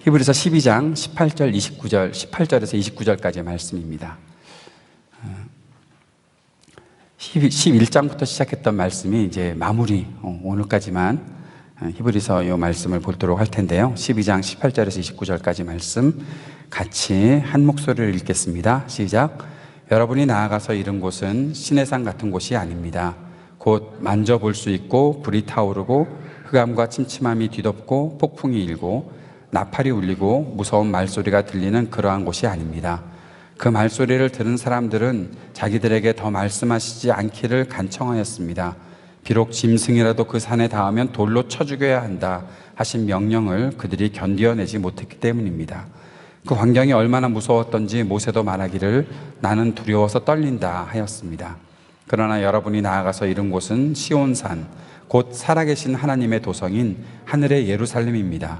히브리서 12장 18절, 29절, 18절에서 29절까지의 말씀입니다. 11장부터 시작했던 말씀이 이제 마무리, 오늘까지만 히브리서 이 말씀을 보도록 할 텐데요. 12장 18절에서 29절까지 말씀 같이 한 목소리를 읽겠습니다. 시작. 여러분이 나아가서 이른 곳은 시내산 같은 곳이 아닙니다. 곧 만져볼 수 있고 불이 타오르고 흑암과 침침함이 뒤덮고 폭풍이 일고 나팔이 울리고 무서운 말소리가 들리는 그러한 곳이 아닙니다. 그 말소리를 들은 사람들은 자기들에게 더 말씀하시지 않기를 간청하였습니다. 비록 짐승이라도 그 산에 닿으면 돌로 쳐 죽여야 한다 하신 명령을 그들이 견디어내지 못했기 때문입니다. 그 환경이 얼마나 무서웠던지 모세도 말하기를 나는 두려워서 떨린다 하였습니다. 그러나 여러분이 나아가서 이른 곳은 시온산, 곧 살아계신 하나님의 도성인 하늘의 예루살렘입니다.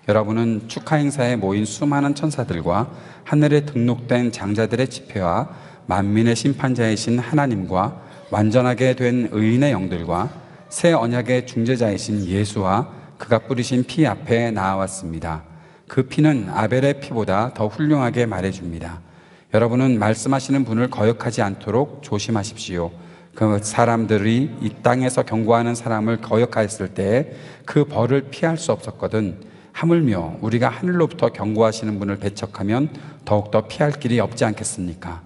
여러분은 축하 행사에 모인 수많은 천사들과 하늘에 등록된 장자들의 집회와 만민의 심판자이신 하나님과 완전하게 된 의인의 영들과 새 언약의 중재자이신 예수와 그가 뿌리신 피 앞에 나아왔습니다. 그 피는 아벨의 피보다 더 훌륭하게 말해줍니다. 여러분은 말씀하시는 분을 거역하지 않도록 조심하십시오. 그 사람들이 이 땅에서 경고하는 사람을 거역하였을 때 그 벌을 피할 수 없었거든. 하물며 우리가 하늘로부터 경고하시는 분을 배척하면 더욱더 피할 길이 없지 않겠습니까?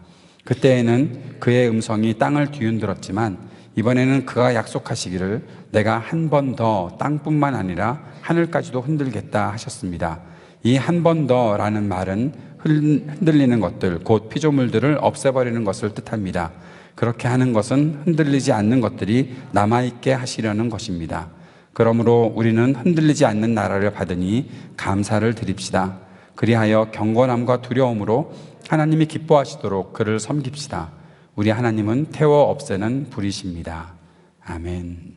그때에는 그의 음성이 땅을 뒤흔들었지만 이번에는 그가 약속하시기를 내가 한 번 더 땅뿐만 아니라 하늘까지도 흔들겠다 하셨습니다. 이 한 번 더라는 말은 흔들리는 것들, 곧 피조물들을 없애버리는 것을 뜻합니다. 그렇게 하는 것은 흔들리지 않는 것들이 남아있게 하시려는 것입니다. 그러므로 우리는 흔들리지 않는 나라를 받으니 감사를 드립시다. 그리하여 경건함과 두려움으로 하나님이 기뻐하시도록 그를 섬깁시다. 우리 하나님은 태워 없애는 불이십니다. 아멘.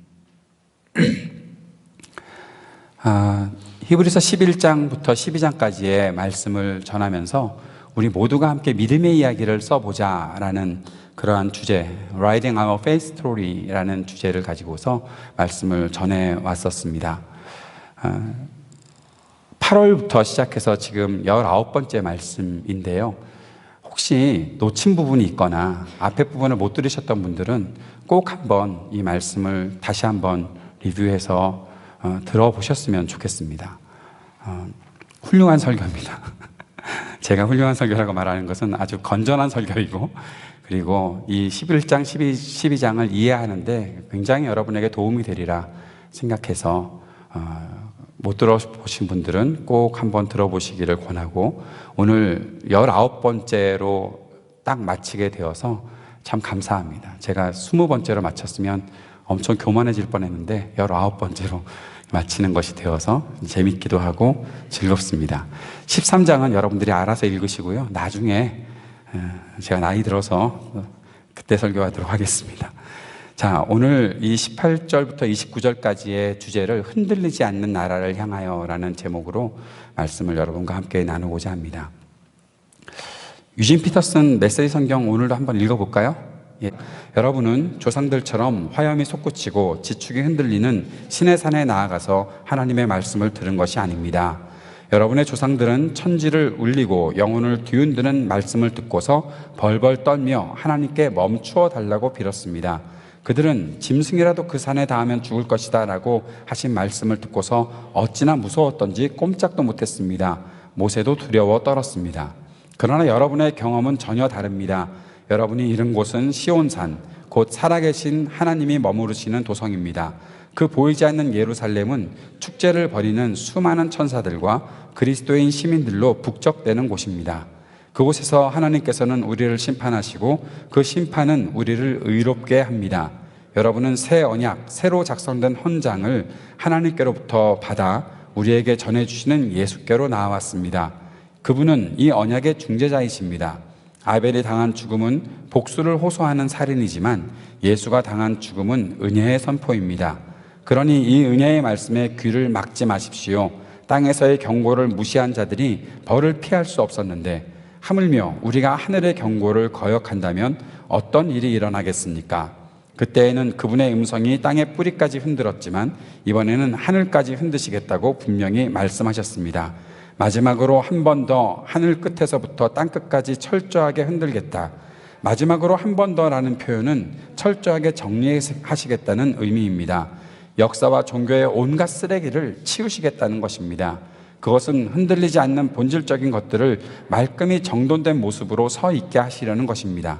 히브리서 11장부터 12장까지의 말씀을 전하면서 우리 모두가 함께 믿음의 이야기를 써보자라는 그러한 주제, Writing Our Faith Story라는 주제를 가지고서 말씀을 전해 왔었습니다. 8월부터 시작해서 지금 19번째 말씀인데요. 혹시 놓친 부분이 있거나 앞에 부분을 못 들으셨던 분들은 꼭 한번 이 말씀을 다시 한번 리뷰해서 들어보셨으면 좋겠습니다. 훌륭한 설교입니다. 제가 훌륭한 설교라고 말하는 것은 아주 건전한 설교이고, 그리고 이 11장, 12장을 이해하는데 굉장히 여러분에게 도움이 되리라 생각해서 못 들어보신 분들은 꼭 한번 들어보시기를 권하고, 오늘 19번째로 딱 마치게 되어서 참 감사합니다. 제가 20번째로 마쳤으면 엄청 교만해질 뻔했는데 19번째로 마치는 것이 되어서 재밌기도 하고 즐겁습니다. 13장은 여러분들이 알아서 읽으시고요. 나중에 제가 나이 들어서 그때 설교하도록 하겠습니다. 자, 오늘 이 18절부터 29절까지의 주제를 흔들리지 않는 나라를 향하여 라는 제목으로 말씀을 여러분과 함께 나누고자 합니다. 유진 피터슨 메시지 성경 오늘도 한번 읽어볼까요? 예. 여러분은 조상들처럼 화염이 솟구치고 지축이 흔들리는 시내산에 나아가서 하나님의 말씀을 들은 것이 아닙니다. 여러분의 조상들은 천지를 울리고 영혼을 뒤흔드는 말씀을 듣고서 벌벌 떨며 하나님께 멈추어 달라고 빌었습니다. 그들은 짐승이라도 그 산에 닿으면 죽을 것이다 라고 하신 말씀을 듣고서 어찌나 무서웠던지 꼼짝도 못했습니다. 모세도 두려워 떨었습니다. 그러나 여러분의 경험은 전혀 다릅니다. 여러분이 이른 곳은 시온산, 곧 살아계신 하나님이 머무르시는 도성입니다. 그 보이지 않는 예루살렘은 축제를 벌이는 수많은 천사들과 그리스도인 시민들로 북적대는 곳입니다. 그곳에서 하나님께서는 우리를 심판하시고 그 심판은 우리를 의롭게 합니다. 여러분은 새 언약, 새로 작성된 헌장을 하나님께로부터 받아 우리에게 전해주시는 예수께로 나아왔습니다. 그분은 이 언약의 중재자이십니다. 아벨이 당한 죽음은 복수를 호소하는 살인이지만 예수가 당한 죽음은 은혜의 선포입니다. 그러니 이 은혜의 말씀에 귀를 막지 마십시오. 땅에서의 경고를 무시한 자들이 벌을 피할 수 없었는데 하물며 우리가 하늘의 경고를 거역한다면 어떤 일이 일어나겠습니까? 그때에는 그분의 음성이 땅의 뿌리까지 흔들었지만 이번에는 하늘까지 흔드시겠다고 분명히 말씀하셨습니다. 마지막으로 한 번 더 하늘 끝에서부터 땅 끝까지 철저하게 흔들겠다. 마지막으로 한 번 더라는 표현은 철저하게 정리하시겠다는 의미입니다. 역사와 종교의 온갖 쓰레기를 치우시겠다는 것입니다. 그것은 흔들리지 않는 본질적인 것들을 말끔히 정돈된 모습으로 서 있게 하시려는 것입니다.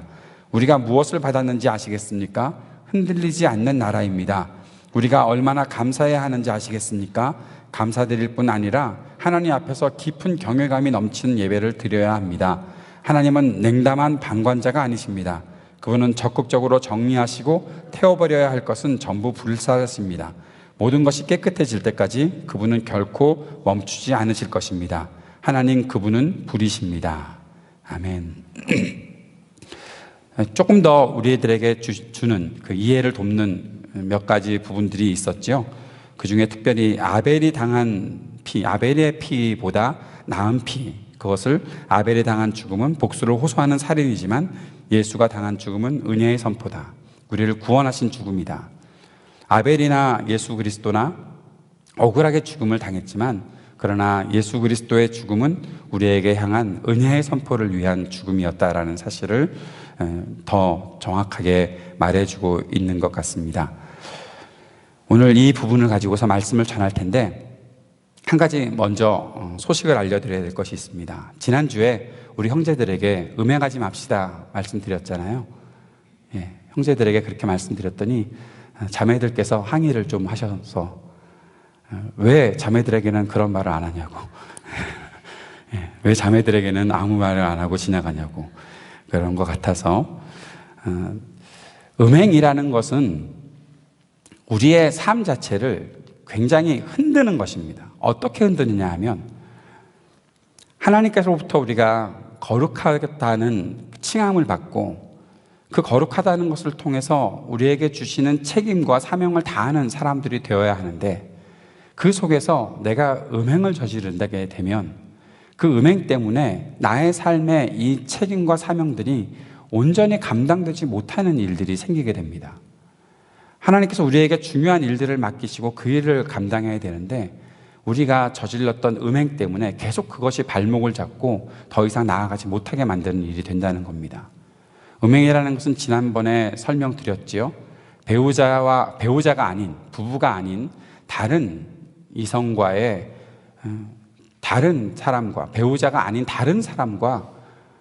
우리가 무엇을 받았는지 아시겠습니까? 흔들리지 않는 나라입니다. 우리가 얼마나 감사해야 하는지 아시겠습니까? 감사드릴 뿐 아니라 하나님 앞에서 깊은 경외감이 넘치는 예배를 드려야 합니다. 하나님은 냉담한 방관자가 아니십니다. 그분은 적극적으로 정리하시고 태워버려야 할 것은 전부 불사르십니다. 모든 것이 깨끗해질 때까지 그분은 결코 멈추지 않으실 것입니다. 하나님, 그분은 불이십니다. 아멘. 조금 더 우리들에게 주는 그 이해를 돕는 몇 가지 부분들이 있었죠. 그 중에 특별히 아벨이 당한 피, 아벨의 피보다 나은 피, 그것을 아벨이 당한 죽음은 복수를 호소하는 살인이지만 예수가 당한 죽음은 은혜의 선포다. 우리를 구원하신 죽음이다. 아벨이나 예수 그리스도나 억울하게 죽음을 당했지만 그러나 예수 그리스도의 죽음은 우리에게 향한 은혜의 선포를 위한 죽음이었다라는 사실을 더 정확하게 말해주고 있는 것 같습니다. 오늘 이 부분을 가지고서 말씀을 전할 텐데 한 가지 먼저 소식을 알려드려야 될 것이 있습니다. 지난주에 우리 형제들에게 음행하지 맙시다 말씀드렸잖아요. 예, 형제들에게 그렇게 말씀드렸더니 자매들께서 항의를 좀 하셔서 왜 자매들에게는 그런 말을 안 하냐고 예, 왜 자매들에게는 아무 말을 안 하고 지나가냐고 그런 것 같아서 음행이라는 것은 우리의 삶 자체를 굉장히 흔드는 것입니다. 어떻게 흔드느냐 하면 하나님께서부터 우리가 거룩하다는 칭함을 받고 그 거룩하다는 것을 통해서 우리에게 주시는 책임과 사명을 다하는 사람들이 되어야 하는데 그 속에서 내가 음행을 저지르게 되면 그 음행 때문에 나의 삶의 이 책임과 사명들이 온전히 감당되지 못하는 일들이 생기게 됩니다. 하나님께서 우리에게 중요한 일들을 맡기시고 그 일을 감당해야 되는데 우리가 저질렀던 음행 때문에 계속 그것이 발목을 잡고 더 이상 나아가지 못하게 만드는 일이 된다는 겁니다. 음행이라는 것은 지난번에 설명드렸지요. 배우자가 아닌, 부부가 아닌 다른 이성과의 다른 사람과, 배우자가 아닌 다른 사람과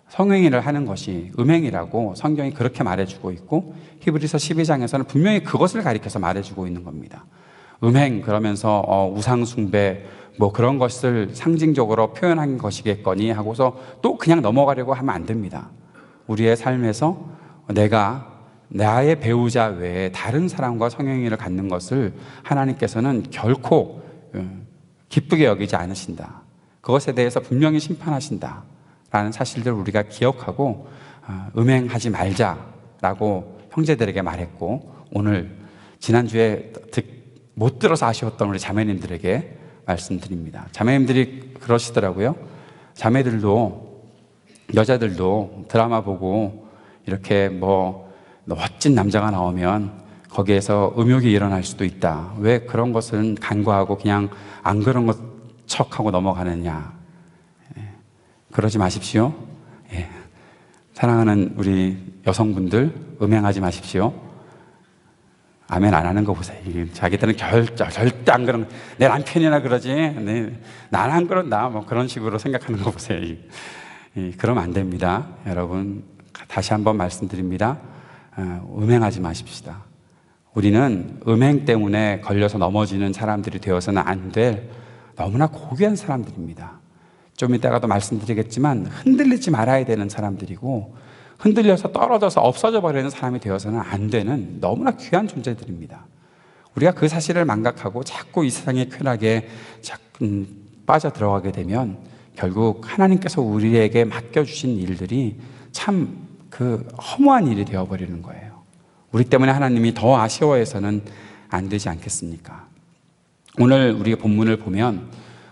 성행위를 하는 것이 음행이라고 성경이 그렇게 말해주고 있고 히브리서 12장에서는 분명히 그것을 가리켜서 말해주고 있는 겁니다. 음행 그러면서 우상숭배 뭐 그런 것을 상징적으로 표현한 것이겠거니 하고서 또 그냥 넘어가려고 하면 안 됩니다. 우리의 삶에서 내가 나의 배우자 외에 다른 사람과 성행위를 갖는 것을 하나님께서는 결코 기쁘게 여기지 않으신다. 그것에 대해서 분명히 심판하신다 라는 사실들을 우리가 기억하고 음행하지 말자라고 형제들에게 말했고 오늘 지난주에 못 들어서 아쉬웠던 우리 자매님들에게 말씀드립니다. 자매님들이 그러시더라고요. 자매들도 여자들도 드라마 보고 이렇게 뭐 멋진 남자가 나오면 거기에서 음욕이 일어날 수도 있다. 왜 그런 것은 간과하고 그냥 안 그런 것 척하고 넘어가느냐. 그러지 마십시오. 예. 사랑하는 우리 여성분들 음행하지 마십시오. 아멘 안 하는 거 보세요. 자기들은 절대 안 그런, 내 남편이나 그러지. 나는 안 그런다. 뭐 그런 식으로 생각하는 거 보세요. 그러면 안 됩니다. 여러분, 다시 한번 말씀드립니다. 음행하지 마십시다. 우리는 음행 때문에 걸려서 넘어지는 사람들이 되어서는 안 될 너무나 고귀한 사람들입니다. 좀 이따가도 말씀드리겠지만 흔들리지 말아야 되는 사람들이고 흔들려서 떨어져서 없어져 버리는 사람이 되어서는 안 되는 너무나 귀한 존재들입니다. 우리가 그 사실을 망각하고 자꾸 이 세상의 쾌락에 빠져 들어가게 되면 결국 하나님께서 우리에게 맡겨주신 일들이 참 그 허무한 일이 되어버리는 거예요. 우리 때문에 하나님이 더 아쉬워해서는 안 되지 않겠습니까? 오늘 우리가 본문을 보면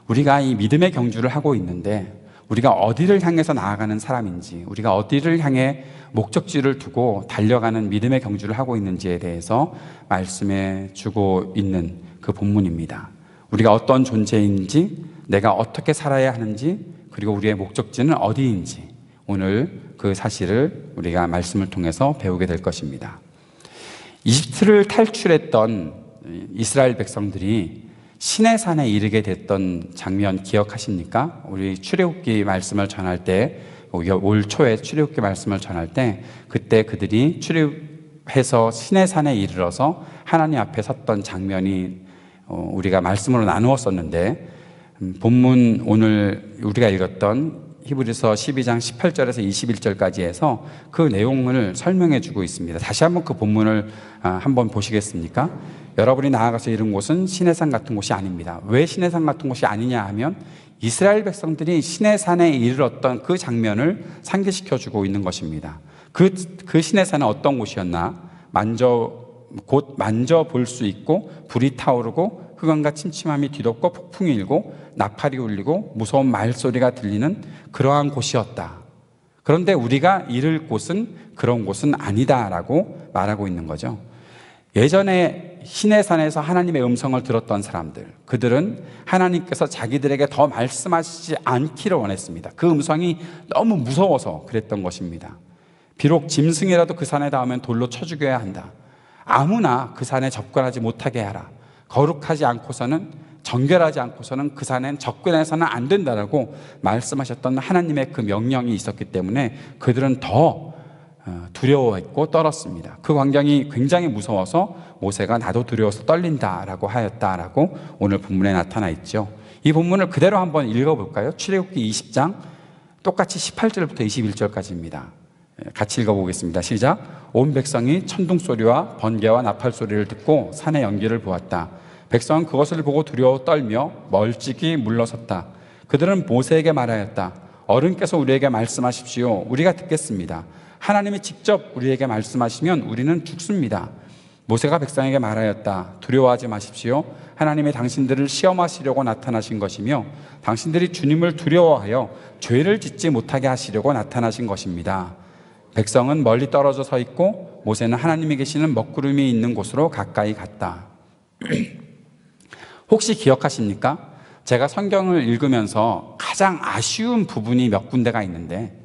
우리가 이 믿음의 경주를 하고 있는데 우리가 어디를 향해서 나아가는 사람인지, 우리가 어디를 향해 목적지를 두고 달려가는 믿음의 경주를 하고 있는지에 대해서 말씀해 주고 있는 그 본문입니다. 우리가 어떤 존재인지, 내가 어떻게 살아야 하는지, 그리고 우리의 목적지는 어디인지 오늘 그 사실을 우리가 말씀을 통해서 배우게 될 것입니다. 이집트를 탈출했던 이스라엘 백성들이 시내산에 이르게 됐던 장면 기억하십니까? 우리 출애굽기 말씀을 전할 때, 올 초에 출애굽기 말씀을 전할 때 그때 그들이 출애굽해서 시내산에 이르러서 하나님 앞에 섰던 장면이 우리가 말씀으로 나누었었는데, 본문 오늘 우리가 읽었던 히브리서 12장 18절에서 21절까지 해서 그 내용을 설명해 주고 있습니다. 다시 한번 그 본문을 한번 보시겠습니까? 여러분이 나아가서 이른 곳은 시내산 같은 곳이 아닙니다. 왜 시내산 같은 곳이 아니냐 하면 이스라엘 백성들이 시내산에 이르렀던 그 장면을 상기시켜 주고 있는 것입니다. 그 시내산은 어떤 곳이었나? 곧 만져볼 수 있고 불이 타오르고 흑암과 침침함이 뒤덮고 폭풍이 일고 나팔이 울리고 무서운 말소리가 들리는 그러한 곳이었다. 그런데 우리가 이를 곳은 그런 곳은 아니다라고 말하고 있는 거죠. 예전에 시내산에서 하나님의 음성을 들었던 사람들, 그들은 하나님께서 자기들에게 더 말씀하시지 않기를 원했습니다. 그 음성이 너무 무서워서 그랬던 것입니다. 비록 짐승이라도 그 산에 닿으면 돌로 쳐 죽여야 한다. 아무나 그 산에 접근하지 못하게 하라. 거룩하지 않고서는, 정결하지 않고서는 그 산엔 접근해서는 안 된다라고 말씀하셨던 하나님의 그 명령이 있었기 때문에 그들은 더 두려워했고 떨었습니다. 그 광경이 굉장히 무서워서 모세가 나도 두려워서 떨린다라고 하였다라고 오늘 본문에 나타나 있죠. 이 본문을 그대로 한번 읽어볼까요? 출애굽기 20장 똑같이 18절부터 21절까지입니다. 같이 읽어보겠습니다. 시작. 온 백성이 천둥 소리와 번개와 나팔 소리를 듣고 산의 연기를 보았다. 백성은 그것을 보고 두려워 떨며 멀찍이 물러섰다. 그들은 모세에게 말하였다. 어른께서 우리에게 말씀하십시오. 우리가 듣겠습니다. 하나님이 직접 우리에게 말씀하시면 우리는 죽습니다. 모세가 백성에게 말하였다. 두려워하지 마십시오. 하나님이 당신들을 시험하시려고 나타나신 것이며 당신들이 주님을 두려워하여 죄를 짓지 못하게 하시려고 나타나신 것입니다. 백성은 멀리 떨어져 서 있고 모세는 하나님이 계시는 먹구름이 있는 곳으로 가까이 갔다. 혹시 기억하십니까? 제가 성경을 읽으면서 가장 아쉬운 부분이 몇 군데가 있는데,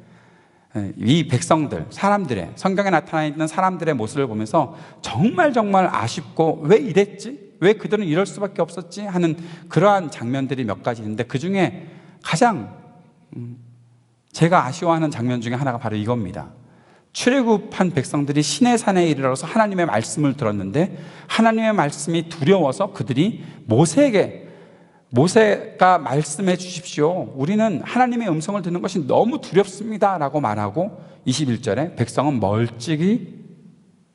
이 백성들, 사람들의, 성경에 나타나 있는 사람들의 모습을 보면서 정말 아쉽고 왜 이랬지? 왜 그들은 이럴 수밖에 없었지? 하는 그러한 장면들이 몇 가지 있는데, 그 중에 가장 제가 아쉬워하는 장면 중에 하나가 바로 이겁니다. 출애굽한 백성들이 시내산에 이르러서 하나님의 말씀을 들었는데 하나님의 말씀이 두려워서 그들이 모세가 말씀해 주십시오. 우리는 하나님의 음성을 듣는 것이 너무 두렵습니다 라고 말하고 21절에 백성은 멀찍이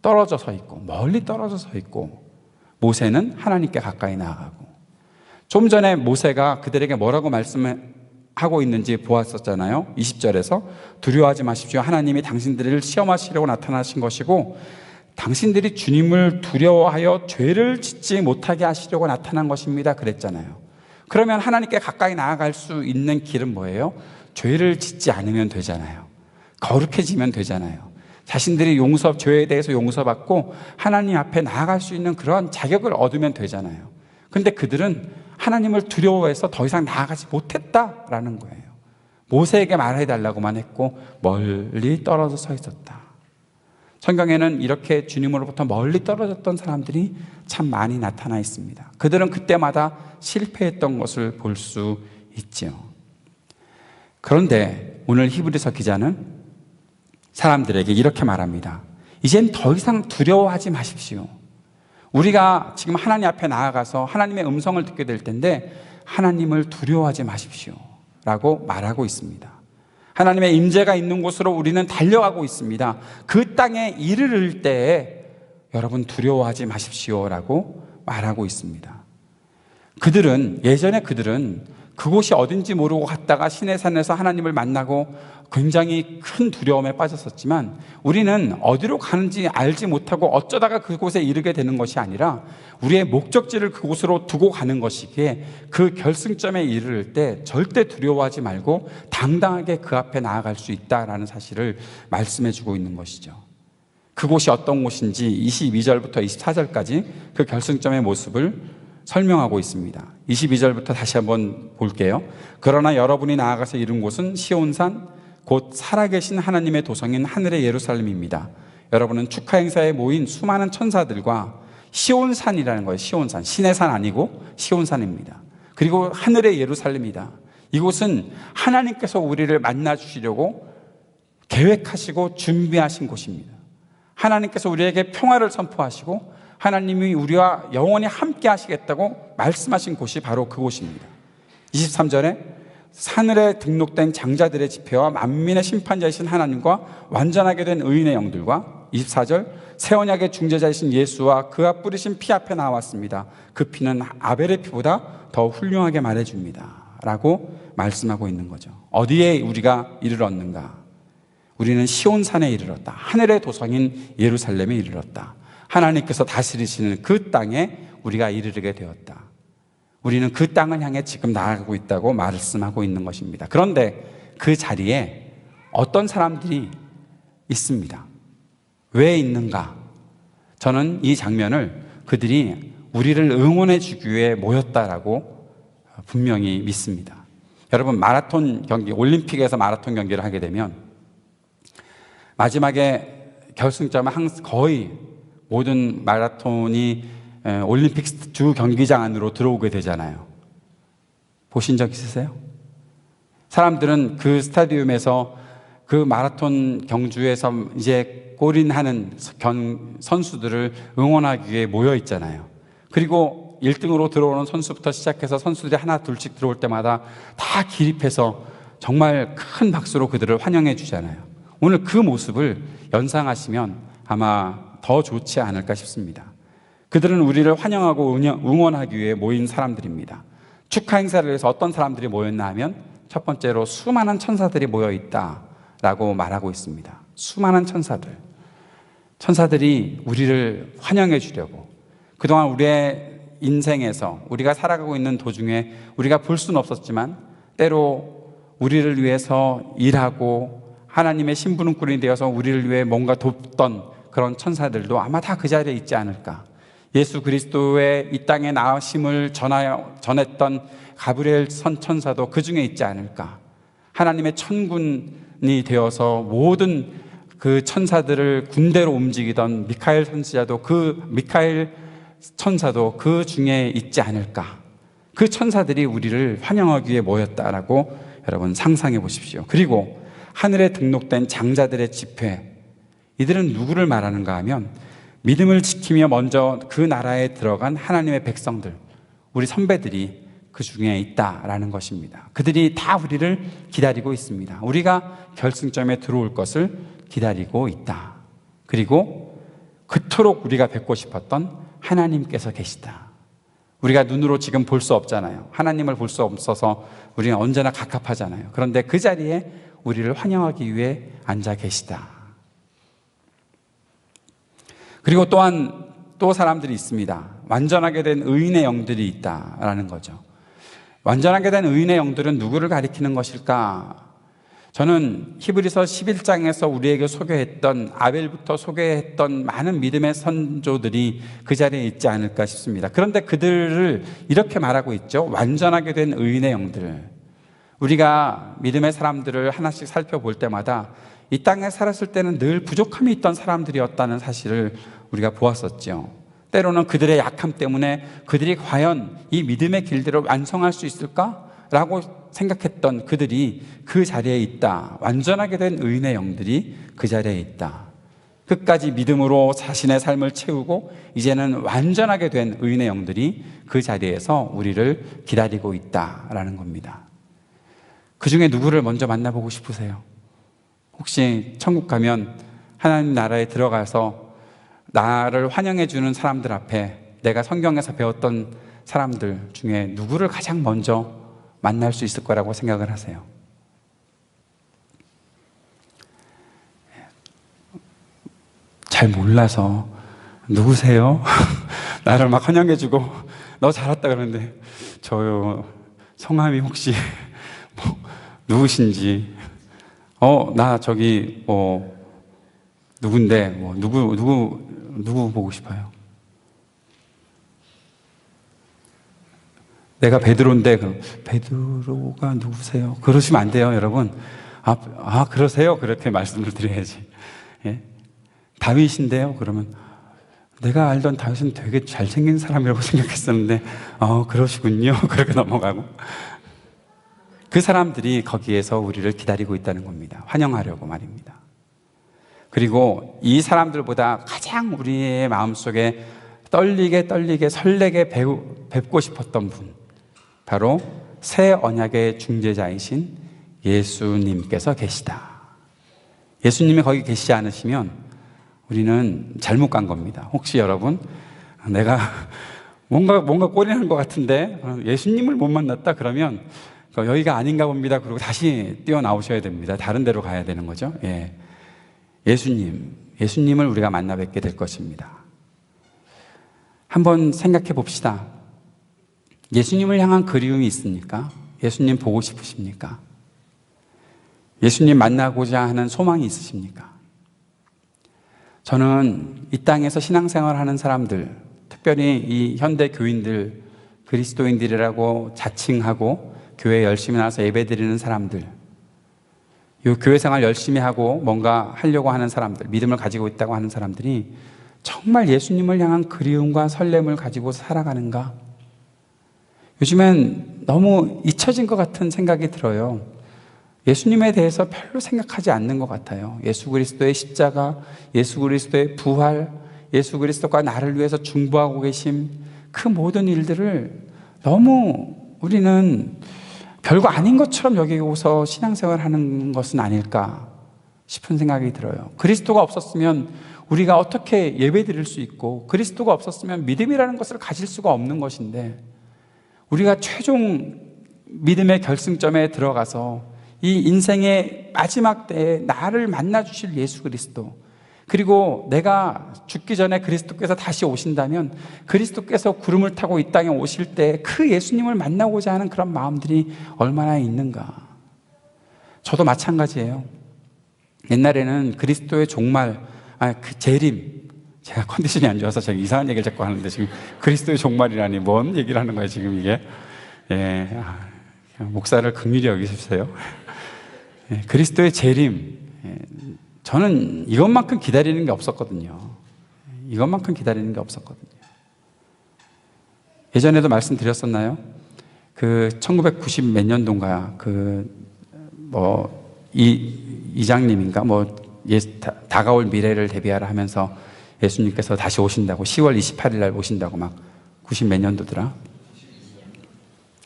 떨어져 서 있고, 멀리 떨어져 서 있고, 모세는 하나님께 가까이 나아가고. 좀 전에 모세가 그들에게 뭐라고 말씀하고 있는지 보았었잖아요. 20절에서 두려워하지 마십시오. 하나님이 당신들을 시험하시려고 나타나신 것이고 당신들이 주님을 두려워하여 죄를 짓지 못하게 하시려고 나타난 것입니다 그랬잖아요. 그러면 하나님께 가까이 나아갈 수 있는 길은 뭐예요? 죄를 짓지 않으면 되잖아요. 거룩해지면 되잖아요. 자신들이 죄에 대해서 용서받고 하나님 앞에 나아갈 수 있는 그런 자격을 얻으면 되잖아요. 그런데 그들은 하나님을 두려워해서 더 이상 나아가지 못했다라는 거예요. 모세에게 말해달라고만 했고 멀리 떨어져 서 있었다. 성경에는 이렇게 주님으로부터 멀리 떨어졌던 사람들이 참 많이 나타나 있습니다. 그들은 그때마다 실패했던 것을 볼 수 있죠. 그런데 오늘 히브리서 기자는 사람들에게 이렇게 말합니다. 이젠 더 이상 두려워하지 마십시오. 우리가 지금 하나님 앞에 나아가서 하나님의 음성을 듣게 될 텐데 하나님을 두려워하지 마십시오 라고 말하고 있습니다. 하나님의 임재가 있는 곳으로 우리는 달려가고 있습니다. 그 땅에 이르를 때에 여러분 두려워하지 마십시오 라고 말하고 있습니다. 예전에 그들은 그곳이 어딘지 모르고 갔다가 시내산에서 하나님을 만나고 굉장히 큰 두려움에 빠졌었지만 우리는 어디로 가는지 알지 못하고 어쩌다가 그곳에 이르게 되는 것이 아니라 우리의 목적지를 그곳으로 두고 가는 것이기에 그 결승점에 이르를 때 절대 두려워하지 말고 당당하게 그 앞에 나아갈 수 있다라는 사실을 말씀해 주고 있는 것이죠. 그곳이 어떤 곳인지 22절부터 24절까지 그 결승점의 모습을 설명하고 있습니다. 22절부터 다시 한번 볼게요. 그러나 여러분이 나아가서 이른 곳은 시온산 곧 살아계신 하나님의 도성인 하늘의 예루살렘입니다. 여러분은 축하 행사에 모인 수많은 천사들과 시온산이라는 거예요. 시온산, 신의 산 아니고 시온산입니다. 그리고 하늘의 예루살렘이다. 이곳은 하나님께서 우리를 만나 주시려고 계획하시고 준비하신 곳입니다. 하나님께서 우리에게 평화를 선포하시고 하나님이 우리와 영원히 함께 하시겠다고 말씀하신 곳이 바로 그곳입니다. 23절에 하늘에 등록된 장자들의 집회와 만민의 심판자이신 하나님과 완전하게 된 의인의 영들과 24절 새 언약의 중재자이신 예수와 그가 뿌리신 피 앞에 나왔습니다. 그 피는 아벨의 피보다 더 훌륭하게 말해줍니다 라고 말씀하고 있는 거죠. 어디에 우리가 이르렀는가? 우리는 시온산에 이르렀다. 하늘의 도성인 예루살렘에 이르렀다. 하나님께서 다스리시는 그 땅에 우리가 이르게 되었다. 우리는 그 땅을 향해 지금 나아가고 있다고 말씀하고 있는 것입니다. 그런데 그 자리에 어떤 사람들이 있습니다. 왜 있는가? 저는 이 장면을 그들이 우리를 응원해 주기 위해 모였다라고 분명히 믿습니다. 여러분, 마라톤 경기, 올림픽에서 마라톤 경기를 하게 되면 마지막에 결승점은 거의 모든 마라톤이 올림픽 주 경기장 안으로 들어오게 되잖아요. 보신 적 있으세요? 사람들은 그 스타디움에서 그 마라톤 경주에서 이제 골인하는 선수들을 응원하기 위해 모여 있잖아요. 그리고 1등으로 들어오는 선수부터 시작해서 선수들이 하나 둘씩 들어올 때마다 다 기립해서 정말 큰 박수로 그들을 환영해 주잖아요. 오늘 그 모습을 연상하시면 아마 더 좋지 않을까 싶습니다. 그들은 우리를 환영하고 응원하기 위해 모인 사람들입니다. 축하 행사를 위해서 어떤 사람들이 모였나 하면 첫 번째로 수많은 천사들이 모여있다라고 말하고 있습니다. 수많은 천사들이 우리를 환영해 주려고, 그동안 우리의 인생에서 우리가 살아가고 있는 도중에 우리가 볼 수는 없었지만 때로 우리를 위해서 일하고 하나님의 심부름꾼이 되어서 우리를 위해 뭔가 돕던 그런 천사들도 아마 다 그 자리에 있지 않을까. 예수 그리스도의 이 땅에 나으심을 전했던 가브리엘 천사도 그 중에 있지 않을까. 하나님의 천군이 되어서 모든 그 천사들을 군대로 움직이던 미카엘 선지자도 미카엘 천사도 그 중에 있지 않을까. 그 천사들이 우리를 환영하기 위해 모였다라고 여러분 상상해 보십시오. 그리고 하늘에 등록된 장자들의 집회, 이들은 누구를 말하는가 하면 믿음을 지키며 먼저 그 나라에 들어간 하나님의 백성들, 우리 선배들이 그 중에 있다라는 것입니다. 그들이 다 우리를 기다리고 있습니다. 우리가 결승점에 들어올 것을 기다리고 있다. 그리고 그토록 우리가 뵙고 싶었던 하나님께서 계시다. 우리가 눈으로 지금 볼 수 없잖아요. 하나님을 볼 수 없어서 우리는 언제나 갑갑하잖아요. 그런데 그 자리에 우리를 환영하기 위해 앉아 계시다. 그리고 또한 또 사람들이 있습니다. 완전하게 된 의인의 영들이 있다라는 거죠. 완전하게 된 의인의 영들은 누구를 가리키는 것일까? 저는 히브리서 11장에서 우리에게 소개했던, 아벨부터 소개했던 많은 믿음의 선조들이 그 자리에 있지 않을까 싶습니다. 그런데 그들을 이렇게 말하고 있죠. 완전하게 된 의인의 영들. 우리가 믿음의 사람들을 하나씩 살펴볼 때마다 이 땅에 살았을 때는 늘 부족함이 있던 사람들이었다는 사실을 우리가 보았었죠. 때로는 그들의 약함 때문에 그들이 과연 이 믿음의 길들을 완성할 수 있을까라고 생각했던 그들이 그 자리에 있다. 완전하게 된 의인의 영들이 그 자리에 있다. 끝까지 믿음으로 자신의 삶을 채우고 이제는 완전하게 된 의인의 영들이 그 자리에서 우리를 기다리고 있다라는 겁니다. 그 중에 누구를 먼저 만나보고 싶으세요? 혹시 천국 가면 하나님 나라에 들어가서 나를 환영해 주는 사람들 앞에 내가 성경에서 배웠던 사람들 중에 누구를 가장 먼저 만날 수 있을 거라고 생각을 하세요? 잘 몰라서 누구세요? 나를 막 환영해 주고 너 잘 왔다 그러는데 저요 성함이 혹시 뭐 누구신지 나 저기 누군데 누구 보고 싶어요? 내가 베드로인데 그럼 베드로가 누구세요? 그러시면 안 돼요, 여러분. 그러세요? 그렇게 말씀을 드려야지. 예? 다윗인데요? 그러면 내가 알던 다윗은 되게 잘생긴 사람이라고 생각했었는데 그러시군요. 그렇게 넘어가고. 그 사람들이 거기에서 우리를 기다리고 있다는 겁니다. 환영하려고 말입니다. 그리고 이 사람들보다 가장 우리의 마음속에 떨리게 설레게 뵙고 싶었던 분, 바로 새 언약의 중재자이신 예수님께서 계시다. 예수님이 거기 계시지 않으시면 우리는 잘못 간 겁니다. 혹시 여러분, 내가 뭔가 꼬리나는 것 같은데 예수님을 못 만났다 그러면 여기가 아닌가 봅니다. 그리고 다시 뛰어나오셔야 됩니다. 다른 데로 가야 되는 거죠. 예. 예수님을 우리가 만나 뵙게 될 것입니다. 한번 생각해 봅시다. 예수님을 향한 그리움이 있습니까? 예수님 보고 싶으십니까? 예수님 만나고자 하는 소망이 있으십니까? 저는 이 땅에서 신앙생활 하는 사람들, 특별히 이 현대 교인들, 그리스도인들이라고 자칭하고 교회에 열심히 나와서 예배드리는 사람들, 이 교회 생활 열심히 하고 뭔가 하려고 하는 사람들, 믿음을 가지고 있다고 하는 사람들이 정말 예수님을 향한 그리움과 설렘을 가지고 살아가는가? 요즘엔 너무 잊혀진 것 같은 생각이 들어요. 예수님에 대해서 별로 생각하지 않는 것 같아요. 예수 그리스도의 십자가, 예수 그리스도의 부활, 예수 그리스도가 나를 위해서 중보하고 계심, 그 모든 일들을 너무 우리는 별거 아닌 것처럼 여기고서 신앙생활 하는 것은 아닐까 싶은 생각이 들어요. 그리스도가 없었으면 우리가 어떻게 예배 드릴 수 있고, 그리스도가 없었으면 믿음이라는 것을 가질 수가 없는 것인데, 우리가 최종 믿음의 결승점에 들어가서 이 인생의 마지막 때에 나를 만나 주실 예수 그리스도, 그리고 내가 죽기 전에 그리스도께서 다시 오신다면 그리스도께서 구름을 타고 이 땅에 오실 때 그 예수님을 만나고자 하는 그런 마음들이 얼마나 있는가. 저도 마찬가지예요. 옛날에는 그리스도의 종말, 그 재림, 제가 컨디션이 안 좋아서 제가 이상한 얘기를 자꾸 하는데 지금 그리스도의 종말이라니 뭔 얘기를 하는 거예요 지금 이게. 목사를 긍휼히 여기주세요. 그리스도의 재림, 저는 이것만큼 기다리는 게 없었거든요. 이것만큼 기다리는 게 없었거든요. 예전에도 말씀드렸었나요? 그 1990 몇 년도인가 이장님인가 다가올 미래를 대비하라 하면서 예수님께서 다시 오신다고 10월 28일 날 오신다고 막 90 몇 년도더라?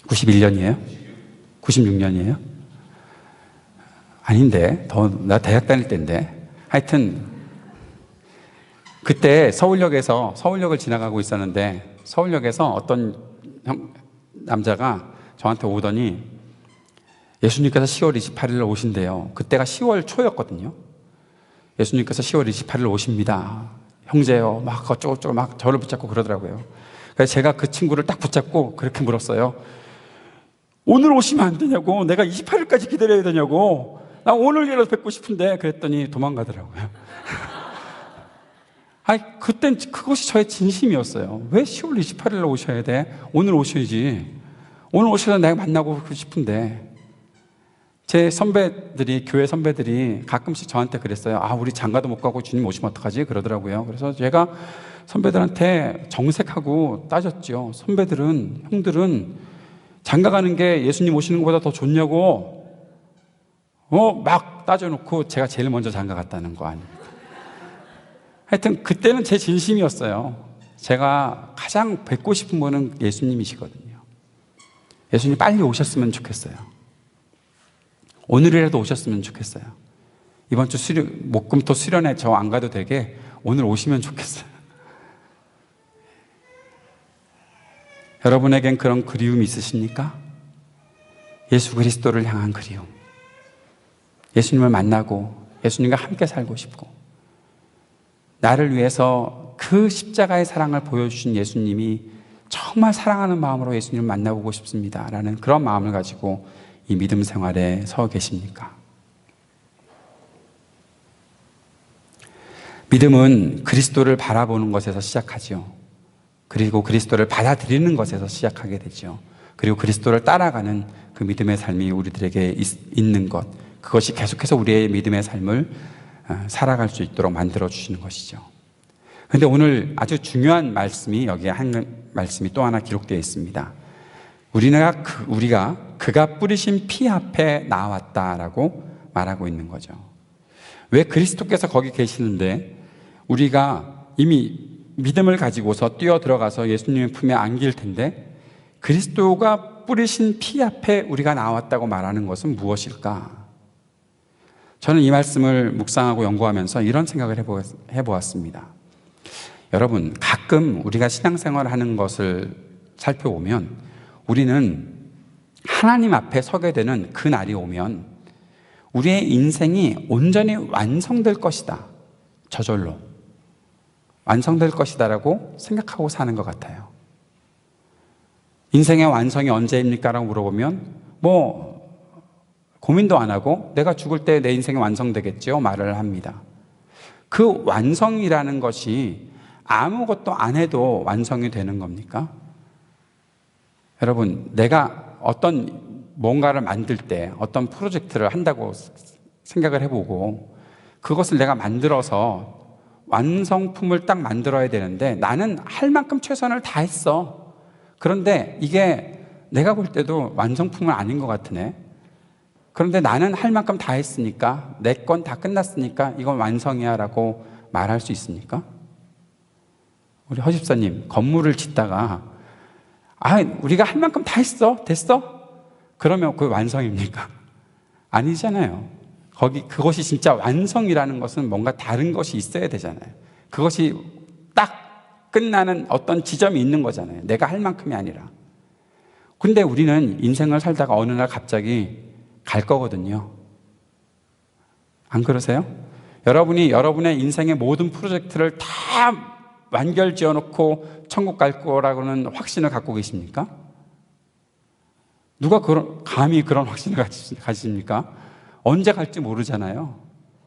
91년이에요? 96년이에요? 아닌데, 나 대학 다닐 때인데. 하여튼, 그때 서울역을 지나가고 있었는데, 서울역에서 어떤 남자가 저한테 오더니, 예수님께서 10월 28일 오신대요. 그때가 10월 초였거든요. 예수님께서 10월 28일 오십니다. 형제요. 막 어쩌고저쩌고 막 저를 붙잡고 그러더라고요. 그래서 제가 그 친구를 딱 붙잡고 그렇게 물었어요. 오늘 오시면 안 되냐고. 내가 28일까지 기다려야 되냐고. 나 오늘이라도 뵙고 싶은데. 그랬더니 도망가더라고요. 그땐 그것이 저의 진심이었어요. 왜 10월 28일에 오셔야 돼? 오늘 오셔야지. 오늘 오셔서 내가 만나고 싶은데. 제 선배들이, 교회 선배들이 가끔씩 저한테 그랬어요. 우리 장가도 못 가고 주님 오시면 어떡하지? 그러더라고요. 그래서 제가 선배들한테 정색하고 따졌죠. 형들은 장가 가는 게 예수님 오시는 것보다 더 좋냐고. 막 따져놓고 제가 제일 먼저 장가 갔다는 거 아닙니까? 하여튼 그때는 제 진심이었어요. 제가 가장 뵙고 싶은 분은 예수님이시거든요. 예수님 빨리 오셨으면 좋겠어요. 오늘이라도 오셨으면 좋겠어요. 이번 주 목금토 수련회 저 안 가도 되게 오늘 오시면 좋겠어요. 여러분에겐 그런 그리움이 있으십니까? 예수 그리스도를 향한 그리움. 예수님을 만나고 예수님과 함께 살고 싶고, 나를 위해서 그 십자가의 사랑을 보여주신 예수님이 정말 사랑하는 마음으로 예수님을 만나보고 싶습니다 라는 그런 마음을 가지고 이 믿음 생활에 서 계십니까? 믿음은 그리스도를 바라보는 것에서 시작하죠. 그리고 그리스도를 받아들이는 것에서 시작하게 되죠. 그리고 그리스도를 따라가는 그 믿음의 삶이 우리들에게 있는 것, 그것이 계속해서 우리의 믿음의 삶을 살아갈 수 있도록 만들어 주시는 것이죠. 그런데 오늘 아주 중요한 말씀이 여기에 한 말씀이 또 하나 기록되어 있습니다. 우리가 그가 뿌리신 피 앞에 나왔다라고 말하고 있는 거죠. 왜 그리스도께서 거기 계시는데 우리가 이미 믿음을 가지고서 뛰어 들어가서 예수님의 품에 안길 텐데 그리스도가 뿌리신 피 앞에 우리가 나왔다고 말하는 것은 무엇일까? 저는 이 말씀을 묵상하고 연구하면서 이런 생각을 해보았습니다. 여러분, 가끔 우리가 신앙생활을 하는 것을 살펴보면 우리는 하나님 앞에 서게 되는 그 날이 오면 우리의 인생이 온전히 완성될 것이다, 저절로 완성될 것이다라고 생각하고 사는 것 같아요. 인생의 완성이 언제입니까? 라고 물어보면 고민도 안 하고 내가 죽을 때 내 인생이 완성되겠죠 말을 합니다. 그 완성이라는 것이 아무것도 안 해도 완성이 되는 겁니까? 여러분, 내가 어떤 뭔가를 만들 때 어떤 프로젝트를 한다고 생각을 해보고 그것을 내가 만들어서 완성품을 딱 만들어야 되는데 나는 할 만큼 최선을 다했어. 그런데 이게 내가 볼 때도 완성품은 아닌 것 같으네. 그런데 나는 할 만큼 다 했으니까, 내 건 다 끝났으니까 이건 완성이야 라고 말할 수 있습니까? 우리 허 집사님, 건물을 짓다가 우리가 할 만큼 다 했어, 됐어? 그러면 그 완성입니까? 아니잖아요. 그것이 진짜 완성이라는 것은 뭔가 다른 것이 있어야 되잖아요. 그것이 딱 끝나는 어떤 지점이 있는 거잖아요. 내가 할 만큼이 아니라. 근데 우리는 인생을 살다가 어느 날 갑자기 갈 거거든요. 안 그러세요? 여러분이 여러분의 인생의 모든 프로젝트를 다 완결 지어놓고 천국 갈 거라고는 확신을 갖고 계십니까? 누가 감히 그런 확신을 가지십니까? 언제 갈지 모르잖아요.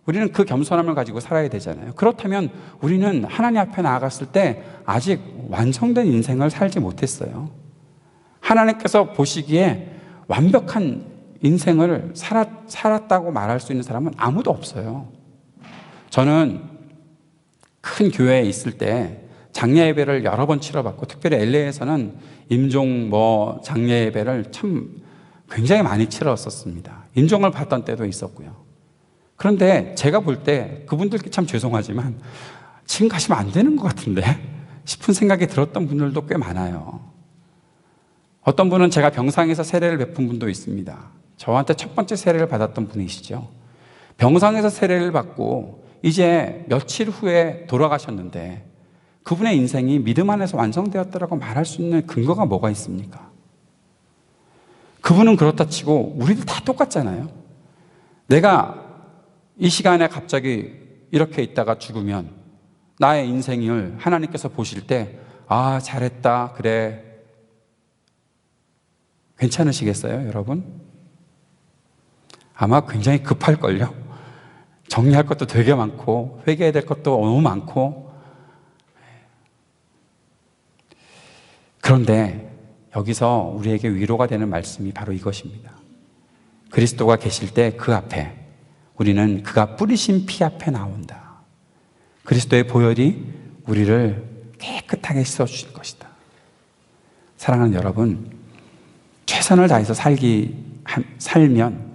우리는 그 겸손함을 가지고 살아야 되잖아요. 그렇다면 우리는 하나님 앞에 나아갔을 때 아직 완성된 인생을 살지 못했어요. 하나님께서 보시기에 완벽한 인생을 살았다고 말할 수 있는 사람은 아무도 없어요. 저는 큰 교회에 있을 때 장례 예배를 여러 번 치러봤고, 특별히 LA에서는 임종 장례 예배를 참 굉장히 많이 치렀었습니다. 임종을 받던 때도 있었고요. 그런데 제가 볼 때 그분들께 참 죄송하지만 지금 가시면 안 되는 것 같은데 싶은 생각이 들었던 분들도 꽤 많아요. 어떤 분은 제가 병상에서 세례를 베푼 분도 있습니다. 저한테 첫 번째 세례를 받았던 분이시죠. 병상에서 세례를 받고 이제 며칠 후에 돌아가셨는데 그분의 인생이 믿음 안에서 완성되었다라고 말할 수 있는 근거가 뭐가 있습니까? 그분은 그렇다 치고 우리도 다 똑같잖아요. 내가 이 시간에 갑자기 이렇게 있다가 죽으면 나의 인생을 하나님께서 보실 때 잘했다, 그래, 괜찮으시겠어요, 여러분? 아마 굉장히 급할걸요. 정리할 것도 되게 많고 회개해야 될 것도 너무 많고. 그런데 여기서 우리에게 위로가 되는 말씀이 바로 이것입니다. 그리스도가 계실 때 그 앞에 우리는 그가 뿌리신 피 앞에 나온다. 그리스도의 보혈이 우리를 깨끗하게 씻어주실 것이다. 사랑하는 여러분, 최선을 다해서 살면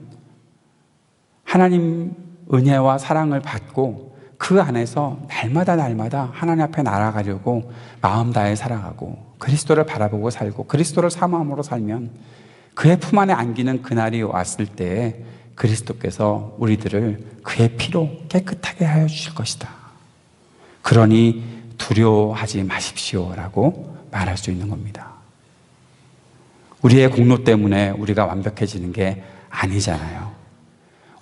하나님 은혜와 사랑을 받고 그 안에서 날마다 하나님 앞에 날아가려고 마음 다해 살아가고 그리스도를 바라보고 살고 그리스도를 사모함으로 살면 그의 품 안에 안기는 그날이 왔을 때에 그리스도께서 우리들을 그의 피로 깨끗하게 하여 주실 것이다. 그러니 두려워하지 마십시오라고 말할 수 있는 겁니다. 우리의 공로 때문에 우리가 완벽해지는 게 아니잖아요.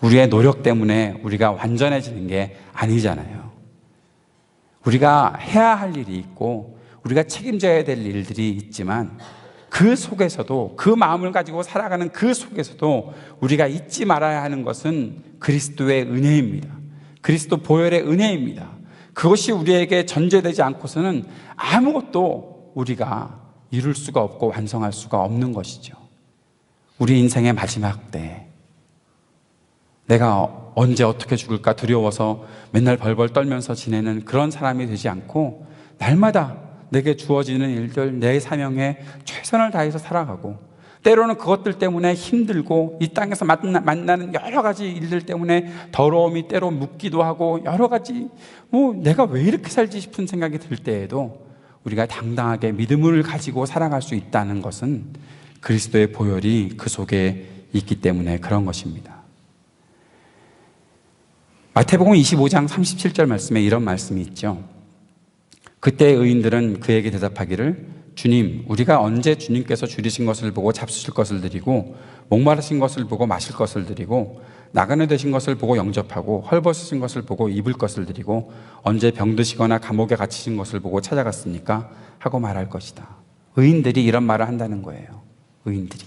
우리의 노력 때문에 우리가 완전해지는 게 아니잖아요. 우리가 해야 할 일이 있고 우리가 책임져야 될 일들이 있지만 그 속에서도, 그 마음을 가지고 살아가는 그 속에서도 우리가 잊지 말아야 하는 것은 그리스도의 은혜입니다. 그리스도 보혈의 은혜입니다. 그것이 우리에게 전제되지 않고서는 아무것도 우리가 이룰 수가 없고 완성할 수가 없는 것이죠. 우리 인생의 마지막 때 내가 언제 어떻게 죽을까 두려워서 맨날 벌벌 떨면서 지내는 그런 사람이 되지 않고 날마다 내게 주어지는 일들, 내 사명에 최선을 다해서 살아가고, 때로는 그것들 때문에 힘들고 이 땅에서 만나는 여러 가지 일들 때문에 더러움이 때로 묻기도 하고 여러 가지 내가 왜 이렇게 살지 싶은 생각이 들 때에도 우리가 당당하게 믿음을 가지고 살아갈 수 있다는 것은 그리스도의 보혈이 그 속에 있기 때문에 그런 것입니다. 마태복음 25장 37절 말씀에 이런 말씀이 있죠. 그때 의인들은 그에게 대답하기를 주님, 우리가 언제 주님께서 줄이신 것을 보고 잡수실 것을 드리고 목마르신 것을 보고 마실 것을 드리고 나그네 되신 것을 보고 영접하고 헐벗으신 것을 보고 입을 것을 드리고 언제 병드시거나 감옥에 갇히신 것을 보고 찾아갔습니까? 하고 말할 것이다. 의인들이 이런 말을 한다는 거예요. 의인들이.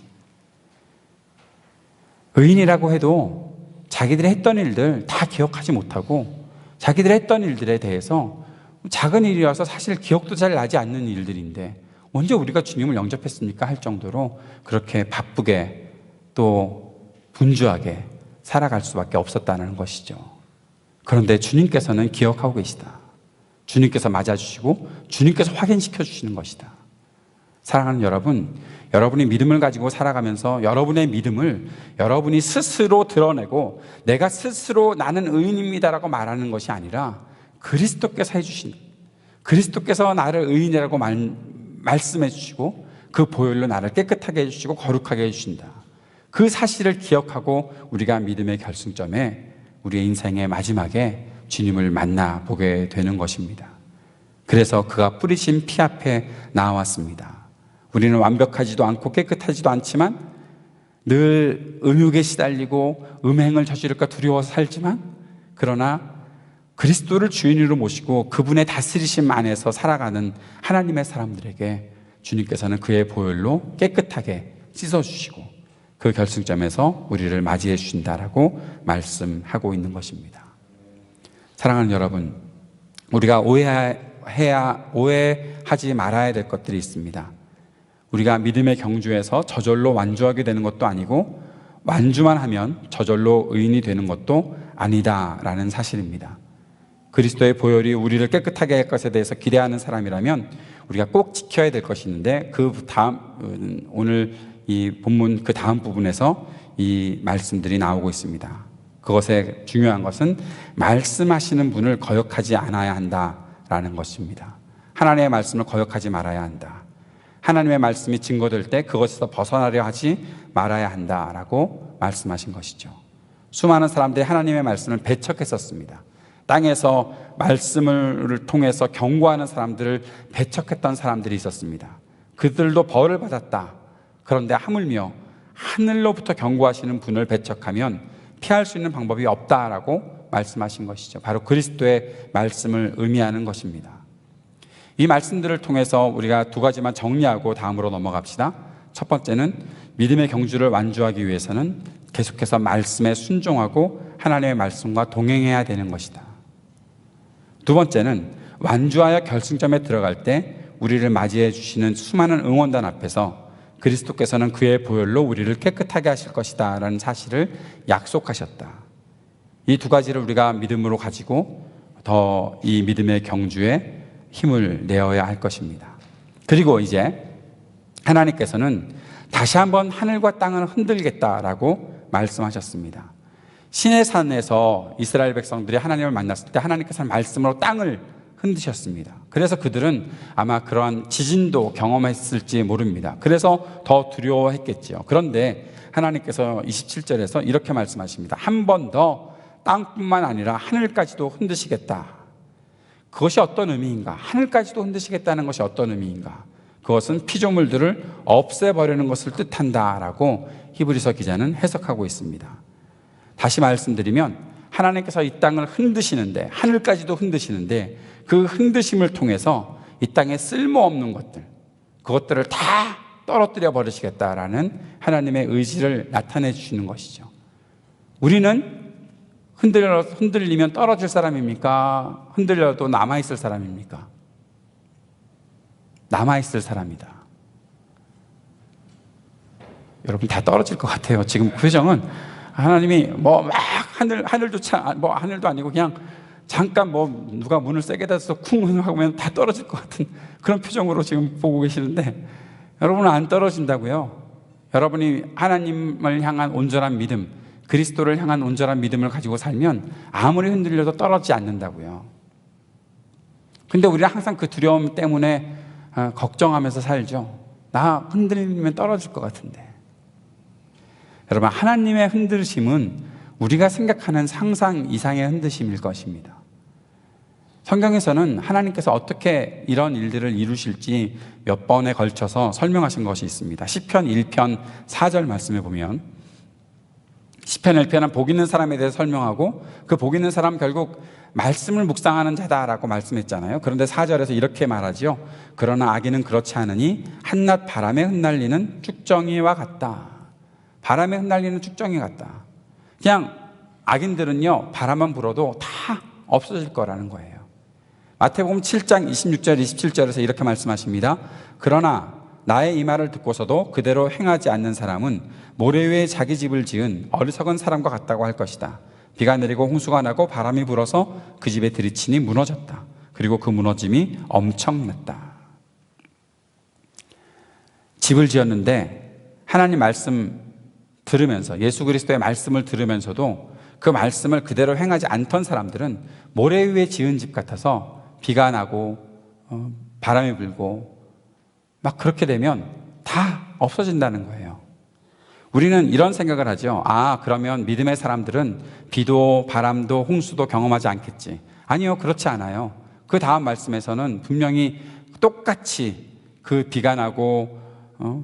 의인이라고 해도 자기들이 했던 일들 다 기억하지 못하고 자기들이 했던 일들에 대해서 작은 일이어서 사실 기억도 잘 나지 않는 일들인데 언제 우리가 주님을 영접했습니까? 할 정도로 그렇게 바쁘게 또 분주하게 살아갈 수밖에 없었다는 것이죠. 그런데 주님께서는 기억하고 계시다. 주님께서 맞아주시고 주님께서 확인시켜 주시는 것이다. 사랑하는 여러분, 여러분이 믿음을 가지고 살아가면서 여러분의 믿음을 여러분이 스스로 드러내고 내가 스스로 나는 의인입니다라고 말하는 것이 아니라 그리스도께서 해주신, 그리스도께서 나를 의인이라고 말씀해 주시고 그 보혈로 나를 깨끗하게 해주시고 거룩하게 해주신다. 그 사실을 기억하고 우리가 믿음의 결승점에 우리의 인생의 마지막에 주님을 만나보게 되는 것입니다. 그래서 그가 뿌리신 피 앞에 나왔습니다. 우리는 완벽하지도 않고 깨끗하지도 않지만 늘 음욕에 시달리고 음행을 저지를까 두려워서 살지만 그러나 그리스도를 주인으로 모시고 그분의 다스리심 안에서 살아가는 하나님의 사람들에게 주님께서는 그의 보혈로 깨끗하게 씻어주시고 그 결승점에서 우리를 맞이해 주신다라고 말씀하고 있는 것입니다. 사랑하는 여러분, 우리가 오해하지 말아야 될 것들이 있습니다. 우리가 믿음의 경주에서 저절로 완주하게 되는 것도 아니고 완주만 하면 저절로 의인이 되는 것도 아니다라는 사실입니다. 그리스도의 보혈이 우리를 깨끗하게 할 것에 대해서 기대하는 사람이라면 우리가 꼭 지켜야 될 것이 있는데 그 다음 오늘 이 본문 그 다음 부분에서 이 말씀들이 나오고 있습니다. 그것의 중요한 것은 말씀하시는 분을 거역하지 않아야 한다라는 것입니다. 하나님의 말씀을 거역하지 말아야 한다. 하나님의 말씀이 증거될 때 그것에서 벗어나려 하지 말아야 한다라고 말씀하신 것이죠. 수많은 사람들이 하나님의 말씀을 배척했었습니다. 땅에서 말씀을 통해서 경고하는 사람들을 배척했던 사람들이 있었습니다. 그들도 벌을 받았다. 그런데 하물며 하늘로부터 경고하시는 분을 배척하면 피할 수 있는 방법이 없다라고 말씀하신 것이죠. 바로 그리스도의 말씀을 의미하는 것입니다. 이 말씀들을 통해서 우리가 두 가지만 정리하고 다음으로 넘어갑시다. 첫 번째는 믿음의 경주를 완주하기 위해서는 계속해서 말씀에 순종하고 하나님의 말씀과 동행해야 되는 것이다. 두 번째는 완주하여 결승점에 들어갈 때 우리를 맞이해 주시는 수많은 응원단 앞에서 그리스도께서는 그의 보혈로 우리를 깨끗하게 하실 것이다 라는 사실을 약속하셨다. 이 두 가지를 우리가 믿음으로 가지고 더 이 믿음의 경주에 힘을 내어야 할 것입니다. 그리고 이제 하나님께서는 다시 한번 하늘과 땅을 흔들겠다라고 말씀하셨습니다. 시내산에서 이스라엘 백성들이 하나님을 만났을 때 하나님께서는 말씀으로 땅을 흔드셨습니다. 그래서 그들은 아마 그러한 지진도 경험했을지 모릅니다. 그래서 더 두려워했겠지요. 그런데 하나님께서 27절에서 이렇게 말씀하십니다. 한 번 더 땅뿐만 아니라 하늘까지도 흔드시겠다. 그것이 어떤 의미인가? 하늘까지도 흔드시겠다는 것이 어떤 의미인가? 그것은 피조물들을 없애버리는 것을 뜻한다라고 히브리서 기자는 해석하고 있습니다. 다시 말씀드리면 하나님께서 이 땅을 흔드시는데, 하늘까지도 흔드시는데 그 흔드심을 통해서 이 땅에 쓸모없는 것들, 그것들을 다 떨어뜨려 버리시겠다라는 하나님의 의지를 나타내 주시는 것이죠. 우리는 흔들리면 떨어질 사람입니까? 흔들려도 남아있을 사람입니까? 남아있을 사람이다. 여러분 다 떨어질 것 같아요. 지금 그 표정은 하나님이 뭐 막 하늘조차 뭐 하늘도 아니고 그냥 잠깐 뭐 누가 문을 세게 닫아서 쿵 하면 다 떨어질 것 같은 그런 표정으로 지금 보고 계시는데, 여러분은 안 떨어진다고요. 여러분이 하나님을 향한 온전한 믿음, 그리스도를 향한 온전한 믿음을 가지고 살면 아무리 흔들려도 떨어지지 않는다고요. 근데 우리는 항상 그 두려움 때문에 걱정하면서 살죠. 나 흔들리면 떨어질 것 같은데. 여러분, 하나님의 흔들심은 우리가 생각하는 상상 이상의 흔드심일 것입니다. 성경에서는 하나님께서 어떻게 이런 일들을 이루실지 몇 번에 걸쳐서 설명하신 것이 있습니다. 시편 1편 4절 말씀에 보면, 시편 1편은 복 있는 사람에 대해서 설명하고 그 복 있는 사람 결국 말씀을 묵상하는 자다라고 말씀했잖아요. 그런데 4절에서 이렇게 말하죠. 그러나 악인은 그렇지 않으니 한낮 바람에 흩날리는 쭉정이와 같다. 바람에 흩날리는 쭉정이 같다. 그냥 악인들은요, 바람만 불어도 다 없어질 거라는 거예요. 마태복음 7장 26절 27절에서 이렇게 말씀하십니다. 그러나 나의 이 말을 듣고서도 그대로 행하지 않는 사람은 모래 위에 자기 집을 지은 어리석은 사람과 같다고 할 것이다. 비가 내리고 홍수가 나고 바람이 불어서 그 집에 들이치니 무너졌다. 그리고 그 무너짐이 엄청났다. 집을 지었는데 하나님 말씀 들으면서, 예수 그리스도의 말씀을 들으면서도 그 말씀을 그대로 행하지 않던 사람들은 모래 위에 지은 집 같아서 비가 나고 바람이 불고 막 그렇게 되면 다 없어진다는 거예요. 우리는 이런 생각을 하죠. 그러면 믿음의 사람들은 비도 바람도 홍수도 경험하지 않겠지. 아니요, 그렇지 않아요. 그 다음 말씀에서는 분명히 똑같이 그 비가 나고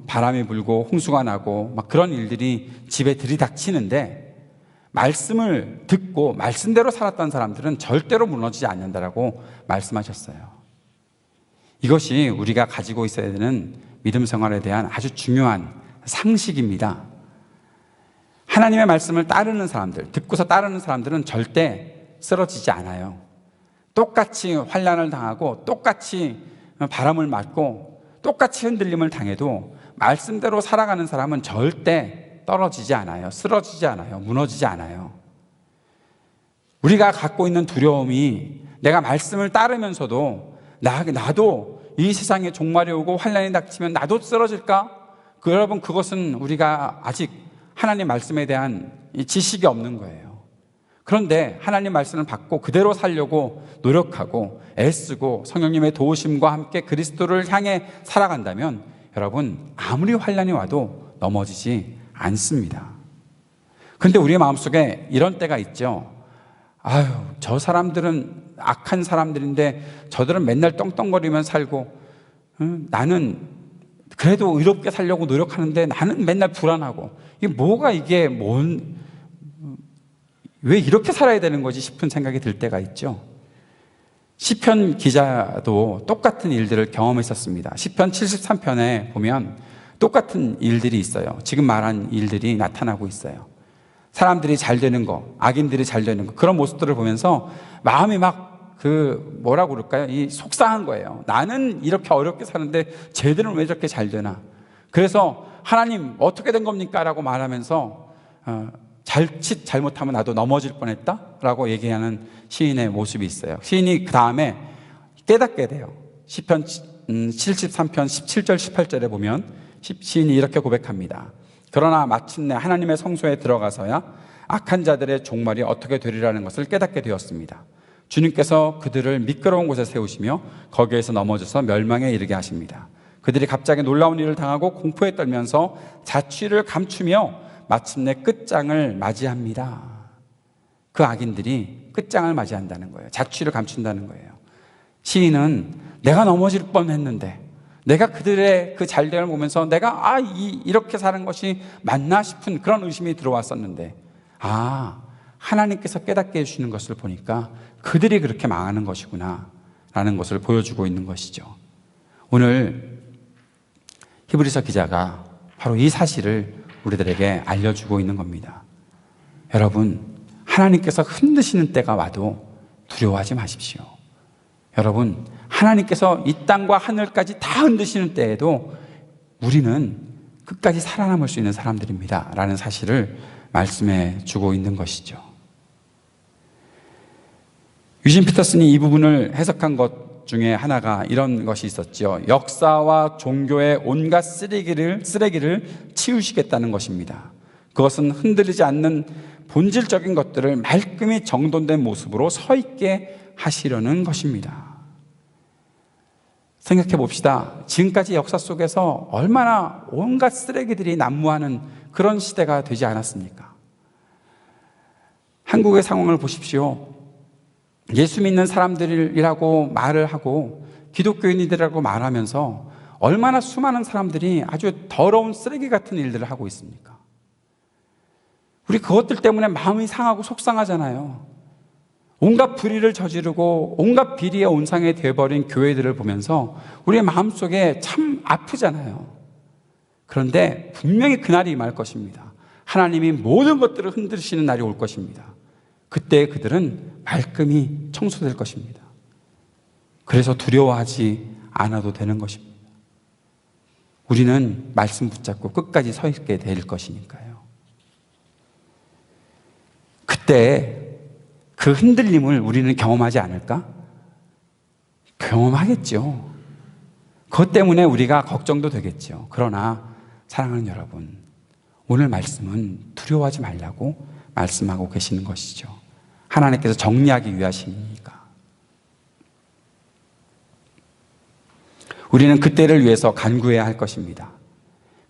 바람이 불고 홍수가 나고 막 그런 일들이 집에 들이닥치는데, 말씀을 듣고 말씀대로 살았던 사람들은 절대로 무너지지 않는다라고 말씀하셨어요. 이것이 우리가 가지고 있어야 되는 믿음 생활에 대한 아주 중요한 상식입니다. 하나님의 말씀을 따르는 사람들, 듣고서 따르는 사람들은 절대 쓰러지지 않아요. 똑같이 환난을 당하고 똑같이 바람을 맞고 똑같이 흔들림을 당해도 말씀대로 살아가는 사람은 절대 떨어지지 않아요. 쓰러지지 않아요. 무너지지 않아요. 우리가 갖고 있는 두려움이 내가 말씀을 따르면서도 나도 이 세상에 종말이 오고 환난이 닥치면 나도 쓰러질까? 여러분, 그것은 우리가 아직 하나님 말씀에 대한 지식이 없는 거예요. 그런데 하나님 말씀을 받고 그대로 살려고 노력하고 애쓰고 성령님의 도우심과 함께 그리스도를 향해 살아간다면 여러분, 아무리 환난이 와도 넘어지지 않습니다. 그런데 우리의 마음속에 이런 때가 있죠. 저 사람들은 악한 사람들인데 저들은 맨날 떵떵거리면 살고 나는 그래도 의롭게 살려고 노력하는데 나는 맨날 불안하고 왜 이렇게 살아야 되는 거지 싶은 생각이 들 때가 있죠. 시편 기자도 똑같은 일들을 경험했었습니다. 시편 73편에 보면 똑같은 일들이 있어요. 지금 말한 일들이 나타나고 있어요. 사람들이 잘 되는 거, 악인들이 잘 되는 거, 그런 모습들을 보면서 마음이 막 뭐라고 그럴까요? 속상한 거예요. 나는 이렇게 어렵게 사는데 쟤들은 왜 저렇게 잘 되나? 그래서 하나님 어떻게 된 겁니까? 라고 말하면서 잘못하면 나도 넘어질 뻔했다? 라고 얘기하는 시인의 모습이 있어요. 시인이 그 다음에 깨닫게 돼요. 시편 73편 17절 18절에 보면 시인이 이렇게 고백합니다. 그러나 마침내 하나님의 성소에 들어가서야 악한 자들의 종말이 어떻게 되리라는 것을 깨닫게 되었습니다. 주님께서 그들을 미끄러운 곳에 세우시며 거기에서 넘어져서 멸망에 이르게 하십니다. 그들이 갑자기 놀라운 일을 당하고 공포에 떨면서 자취를 감추며 마침내 끝장을 맞이합니다. 그 악인들이 끝장을 맞이한다는 거예요. 자취를 감춘다는 거예요. 시인은 내가 넘어질 뻔했는데, 내가 그들의 그 잘됨을 보면서 내가 이렇게 사는 것이 맞나 싶은 그런 의심이 들어왔었는데, 하나님께서 깨닫게 해주시는 것을 보니까 그들이 그렇게 망하는 것이구나 라는 것을 보여주고 있는 것이죠. 오늘 히브리서 기자가 바로 이 사실을 우리들에게 알려주고 있는 겁니다. 여러분, 하나님께서 흔드시는 때가 와도 두려워하지 마십시오. 여러분, 하나님께서 이 땅과 하늘까지 다 흔드시는 때에도 우리는 끝까지 살아남을 수 있는 사람들입니다 라는 사실을 말씀해 주고 있는 것이죠. 유진 피터슨이 이 부분을 해석한 것 중에 하나가 이런 것이 있었죠. 역사와 종교의 온갖 쓰레기를 치우시겠다는 것입니다. 그것은 흔들리지 않는 본질적인 것들을 말끔히 정돈된 모습으로 서 있게 하시려는 것입니다. 생각해 봅시다. 지금까지 역사 속에서 얼마나 온갖 쓰레기들이 난무하는 그런 시대가 되지 않았습니까? 한국의 상황을 보십시오. 예수 믿는 사람들이라고 말을 하고 기독교인이라고 말하면서 얼마나 수많은 사람들이 아주 더러운 쓰레기 같은 일들을 하고 있습니까? 우리 그것들 때문에 마음이 상하고 속상하잖아요. 온갖 불의를 저지르고 온갖 비리의 온상이 되어버린 교회들을 보면서 우리의 마음속에 참 아프잖아요. 그런데 분명히 그날이 임할 것입니다. 하나님이 모든 것들을 흔드시는 날이 올 것입니다. 그때 그들은 말끔히 청소될 것입니다. 그래서 두려워하지 않아도 되는 것입니다. 우리는 말씀 붙잡고 끝까지 서 있게 될 것이니까요. 그때 그 흔들림을 우리는 경험하지 않을까? 경험하겠죠. 그것 때문에 우리가 걱정도 되겠죠. 그러나 사랑하는 여러분, 오늘 말씀은 두려워하지 말라고 말씀하고 계시는 것이죠. 하나님께서 정리하기 위하시니까. 우리는 그때를 위해서 간구해야 할 것입니다.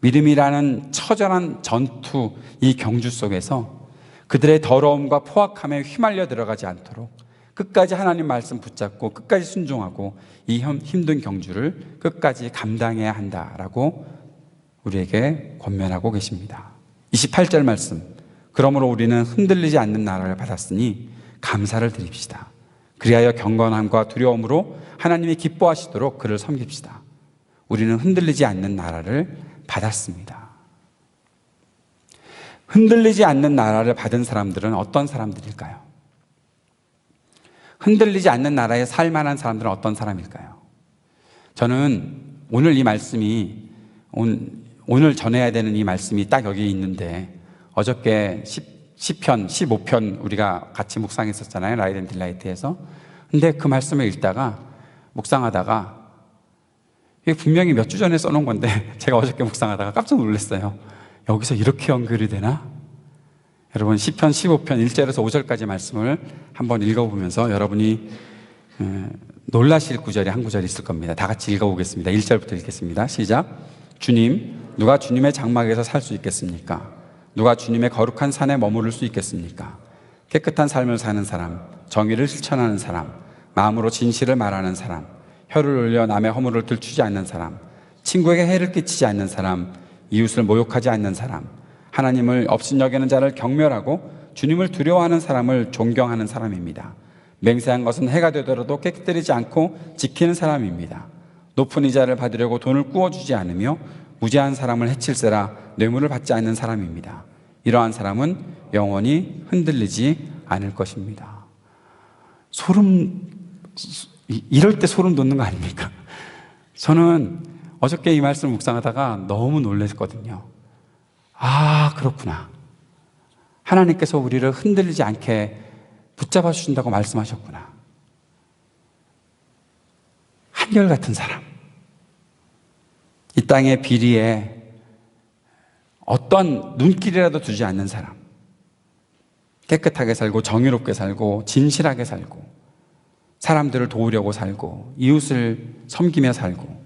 믿음이라는 처절한 전투, 이 경주 속에서 그들의 더러움과 포악함에 휘말려 들어가지 않도록 끝까지 하나님 말씀 붙잡고 끝까지 순종하고 이 힘든 경주를 끝까지 감당해야 한다라고 우리에게 권면하고 계십니다. 28절 말씀, 그러므로 우리는 흔들리지 않는 나라를 받았으니 감사를 드립시다. 그리하여 경건함과 두려움으로 하나님이 기뻐하시도록 그를 섬깁시다. 우리는 흔들리지 않는 나라를 받았습니다. 흔들리지 않는 나라를 받은 사람들은 어떤 사람들일까요? 흔들리지 않는 나라에 살 만한 사람들은 어떤 사람일까요? 저는 오늘 이 말씀이 오늘 전해야 되는 이 말씀이 딱 여기 있는데 어저께 시편 15편 우리가 같이 묵상했었잖아요. 라이트 앤 딜라이트에서. 근데 그 말씀을 읽다가 묵상하다가 이게 분명히 몇 주 전에 써놓은 건데 제가 어저께 묵상하다가 깜짝 놀랐어요. 여기서 이렇게 연결이 되나? 여러분 시편 15편 1절에서 5절까지 말씀을 한번 읽어보면서 여러분이 놀라실 구절이 한 구절이 있을 겁니다. 다 같이 읽어보겠습니다. 1절부터 읽겠습니다. 시작. 주님, 누가 주님의 장막에서 살 수 있겠습니까? 누가 주님의 거룩한 산에 머무를 수 있겠습니까? 깨끗한 삶을 사는 사람, 정의를 실천하는 사람, 마음으로 진실을 말하는 사람, 혀를 올려 남의 허물을 들추지 않는 사람, 친구에게 해를 끼치지 않는 사람, 이웃을 모욕하지 않는 사람, 하나님을 업신여기는 자를 경멸하고 주님을 두려워하는 사람을 존경하는 사람입니다. 맹세한 것은 해가 되더라도 깨뜨리지 않고 지키는 사람입니다. 높은 이자를 받으려고 돈을 꾸어주지 않으며 무죄한 사람을 해칠세라 뇌물을 받지 않는 사람입니다. 이러한 사람은 영원히 흔들리지 않을 것입니다. 이럴 때 소름 돋는 거 아닙니까? 저는 어저께 이 말씀을 묵상하다가 너무 놀랐거든요. 아, 그렇구나. 하나님께서 우리를 흔들리지 않게 붙잡아 주신다고 말씀하셨구나. 한결같은 사람. 이 땅의 비리에 어떤 눈길이라도 두지 않는 사람. 깨끗하게 살고 정의롭게 살고 진실하게 살고 사람들을 도우려고 살고 이웃을 섬기며 살고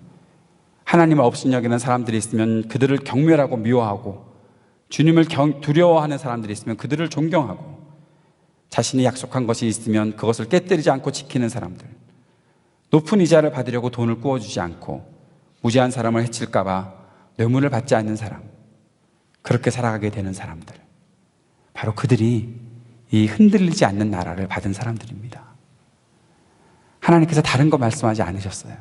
하나님을 업신여기는 사람들이 있으면 그들을 경멸하고 미워하고 주님을 두려워하는 사람들이 있으면 그들을 존경하고 자신이 약속한 것이 있으면 그것을 깨뜨리지 않고 지키는 사람들, 높은 이자를 받으려고 돈을 꾸어주지 않고 무죄한 사람을 해칠까 봐 뇌물을 받지 않는 사람, 그렇게 살아가게 되는 사람들, 바로 그들이 이 흔들리지 않는 나라를 받은 사람들입니다. 하나님께서 다른 거 말씀하지 않으셨어요.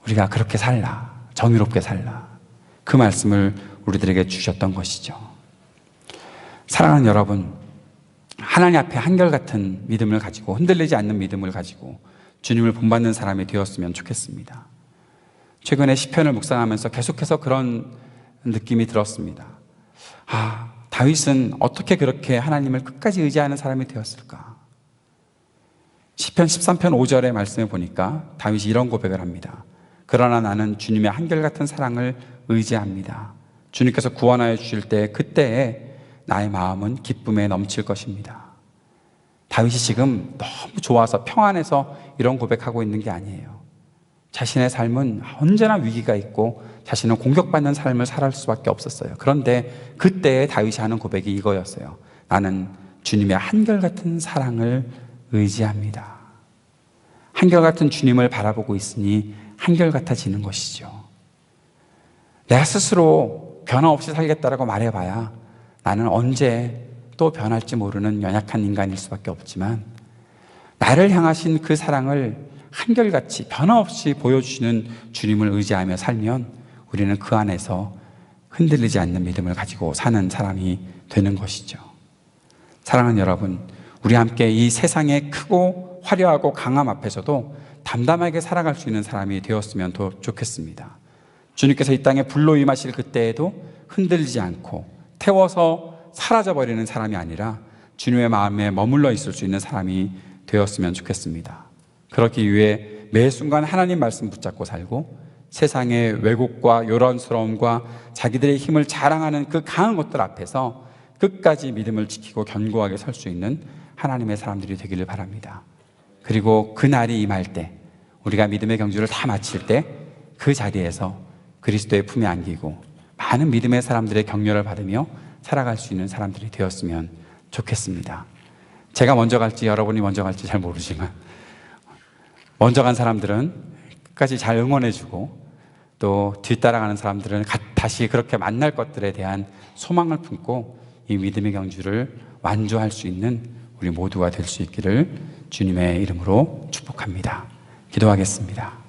우리가 그렇게 살라, 정의롭게 살라, 그 말씀을 우리들에게 주셨던 것이죠. 사랑하는 여러분, 하나님 앞에 한결같은 믿음을 가지고 흔들리지 않는 믿음을 가지고 주님을 본받는 사람이 되었으면 좋겠습니다. 최근에 시편을 묵상하면서 계속해서 그런 느낌이 들었습니다. 다윗은 어떻게 그렇게 하나님을 끝까지 의지하는 사람이 되었을까? 시편 13편 5절의 말씀에 보니까 다윗이 이런 고백을 합니다. 그러나 나는 주님의 한결같은 사랑을 의지합니다. 주님께서 구원하여 주실 때 그때에 나의 마음은 기쁨에 넘칠 것입니다. 다윗이 지금 너무 좋아서 평안해서 이런 고백하고 있는 게 아니에요. 자신의 삶은 언제나 위기가 있고 자신은 공격받는 삶을 살아갈 수밖에 없었어요. 그런데 그때에 다윗이 하는 고백이 이거였어요. 나는 주님의 한결같은 사랑을 의지합니다. 한결같은 주님을 바라보고 있으니 한결같아지는 것이죠. 내가 스스로 변함없이 살겠다라고 말해봐야 나는 언제 또 변할지 모르는 연약한 인간일 수밖에 없지만, 나를 향하신 그 사랑을 한결같이 변함없이 보여주시는 주님을 의지하며 살면 우리는 그 안에서 흔들리지 않는 믿음을 가지고 사는 사람이 되는 것이죠. 사랑하는 여러분, 우리 함께 이 세상의 크고 화려하고 강함 앞에서도 담담하게 살아갈 수 있는 사람이 되었으면 더 좋겠습니다. 주님께서 이 땅에 불로 임하실 그때에도 흔들리지 않고 태워서 사라져버리는 사람이 아니라 주님의 마음에 머물러 있을 수 있는 사람이 되었으면 좋겠습니다. 그렇기 위해 매 순간 하나님 말씀 붙잡고 살고 세상의 왜곡과 요란스러움과 자기들의 힘을 자랑하는 그 강한 것들 앞에서 끝까지 믿음을 지키고 견고하게 설 수 있는 하나님의 사람들이 되기를 바랍니다. 그리고 그 날이 임할 때, 우리가 믿음의 경주를 다 마칠 때 그 자리에서 그리스도의 품에 안기고 많은 믿음의 사람들의 격려를 받으며 살아갈 수 있는 사람들이 되었으면 좋겠습니다. 제가 먼저 갈지 여러분이 먼저 갈지 잘 모르지만 먼저 간 사람들은 끝까지 잘 응원해주고, 또 뒤따라가는 사람들은 다시 그렇게 만날 것들에 대한 소망을 품고 이 믿음의 경주를 완주할 수 있는 우리 모두가 될 수 있기를 주님의 이름으로 축복합니다. 기도하겠습니다.